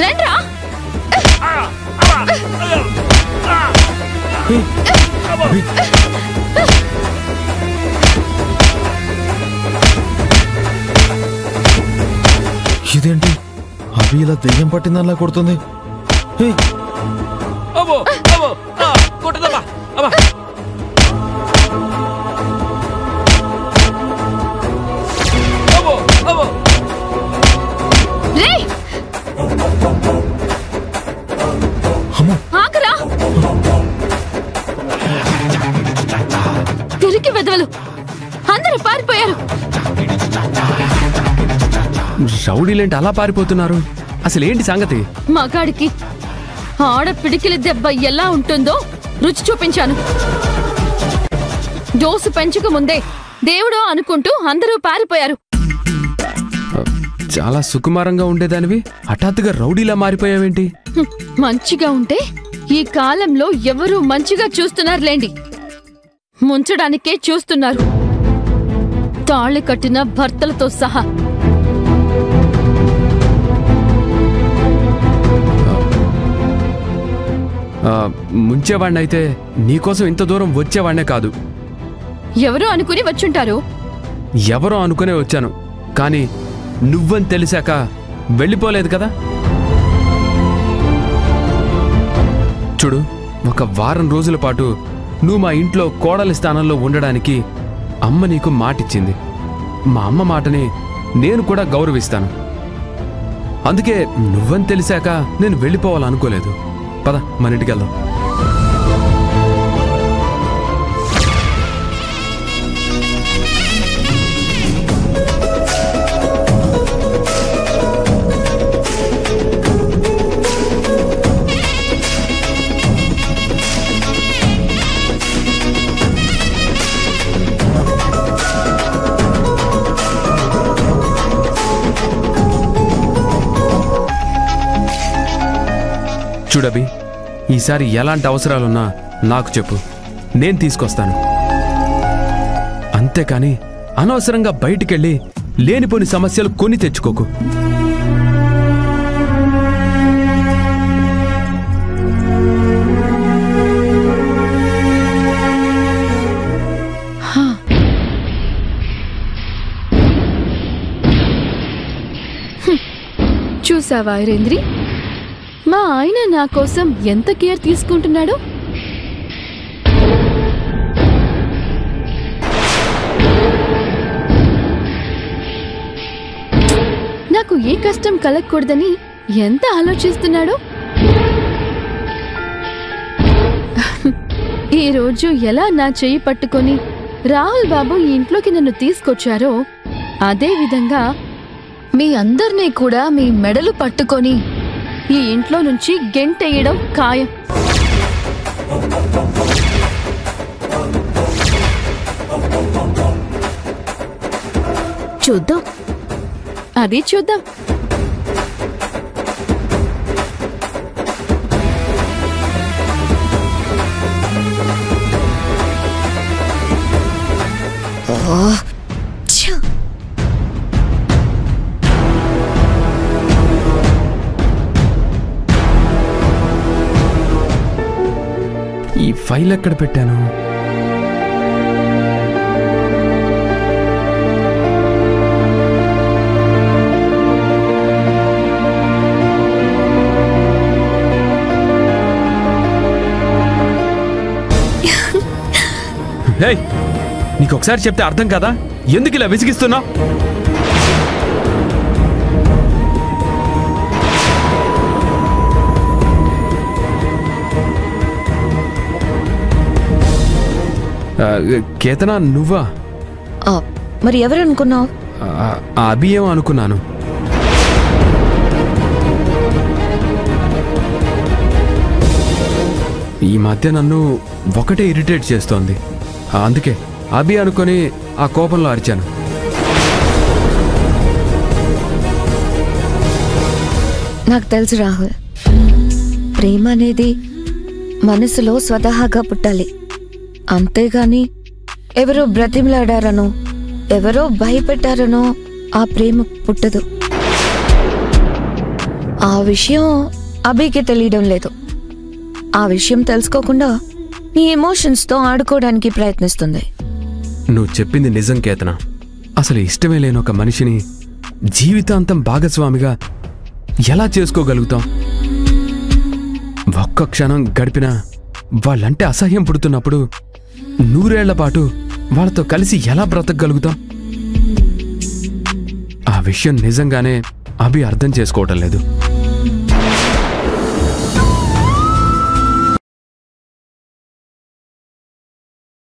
రండ్రా. ఇదేంటి అభి ఇలా దెయ్యం పట్టిందల్లా కొడుతుంది? తిరిగి వెదవలు అందరూ పారిపోయారు. రౌడీలేంటి అలా పారిపోతున్నారు? అసలేంటి సంగతి? మగాడికి ఆడ పిడికిలి దెబ్బ ఎలా ఉంటుందో రుచి చూపించాను. డోసు పెంచక ముందే దేవుడో అనుకుంటూ అందరూ పారిపోయారు. చాలా సుకుమారంగా ఉండేదానివి హఠాత్తుగా రౌడీలా మారిపోయావేంటి? మంచిగా ఉంటే ఈ కాలంలో ఎవరూ మంచిగా చూస్తున్నారులేండి, ముంచడానికే చూస్తున్నారు, తాళి కట్టిన భర్తలతో సహా. ముంచేవాణ్ణైతే నీకోసం ఇంత దూరం వచ్చేవాణ్ణే కాదు. ఎవరో అనుకుని వచ్చుంటారు. ఎవరో అనుకునే వచ్చాను, కానీ నువ్వని తెలిసాక వెళ్ళిపోలేదు కదా. చూడు, ఒక వారం రోజుల పాటు నువ్వు మా ఇంట్లో కోడలి స్థానంలో ఉండడానికి అమ్మ నీకు మాటిచ్చింది. మా అమ్మ మాటని నేను కూడా గౌరవిస్తాను. అందుకే నువ్వని తెలిసాక నేను వెళ్ళిపోవాలనుకోలేదు. పద, మన ఇంటికి వెళ్దాం. చూడబి, ఈసారి ఎలాంటి అవసరాలున్నా నాకు చెప్పు, నేను తీసుకొస్తాను. అంతేకాని అనవసరంగా బయటికెళ్ళి లేనిపోని సమస్యలు కొని తెచ్చుకోకు. చూసావా ఐరేంద్రి, మా ఆయన నా కోసం ఎంత కేర్ తీసుకుంటున్నాడు. నాకు ఏ కష్టం కలగకూడదని ఎంత ఆలోచిస్తున్నాడు. ఈరోజు ఎలా నా చెయ్యి పట్టుకొని రాహుల్ బాబు ఈ ఇంట్లోకి నన్ను తీసుకొచ్చారో అదే విధంగా మీ అందర్నీ కూడా మీ మెడలు పట్టుకొని ఈ ఇంట్లో నుంచి గెంటేయడం ఖాయం. చూద్దాం, అది చూద్దాం. ఈ ఫైల్ ఎక్కడ పెట్టాను? నీకొకసారి చెప్తే అర్థం కదా, ఎందుకు ఇలా విసిగిస్తున్నావు? కేతనా, నువ్వా? మరి ఎవరు అనుకున్నావు? అభి ఏమో అనుకున్నాను. ఈ మధ్య నన్ను ఒకటే ఇరిటేట్ చేస్తోంది. అందుకే అభి అనుకొని ఆ కోపంలో అరిచాను. నాకు తెలుసు రాహుల్, ప్రేమ అనేది మనసులో స్వతహాగా పుట్టాలి. అంతేగాని ఎవరో బ్రతిమలాడారనో ఎవరో భయపెట్టారనో ఆ ప్రేమ పుట్టదు. ఆ విషయం అభికి తెలియడం లేదు. ఆ విషయం తెలుసుకోకుండా నీ ఎమోషన్స్తో ఆడుకోవడానికి ప్రయత్నిస్తుంది. నువ్వు చెప్పింది నిజం కేతన. అసలు ఇష్టమే లేని ఒక మనిషిని జీవితాంతం భాగస్వామిగా ఎలా చేసుకోగలుగుతాం? ఒక్క క్షణం గడిపినా వాళ్ళంటే అసహ్యం పుడుతున్నప్పుడు 100 ఏళ్ల పాటు వాళ్ళతో కలిసి ఎలా బ్రతకగలుగుతాం? ఆ విషయం నిజంగానే అభి అర్థం చేసుకోవటం లేదు.